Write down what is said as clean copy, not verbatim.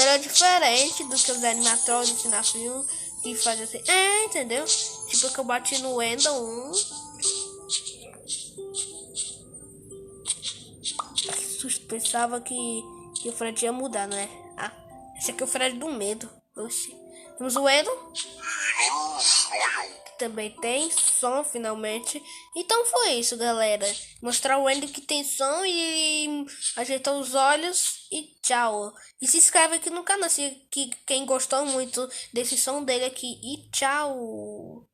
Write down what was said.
Ele é diferente do que os animatrônicos na filme que faz assim. Entendeu? Tipo que eu bati no Ender 1. Pensava que o Fred ia mudar, né? Ah, esse aqui é o Fred do medo. Oxi. Temos o Ender, que também tem som finalmente. Então foi isso, galera. Mostrar o Ender que tem som e ajeitar os olhos e tchau. E se inscreve aqui no canal se quem gostou muito desse som dele aqui. E tchau.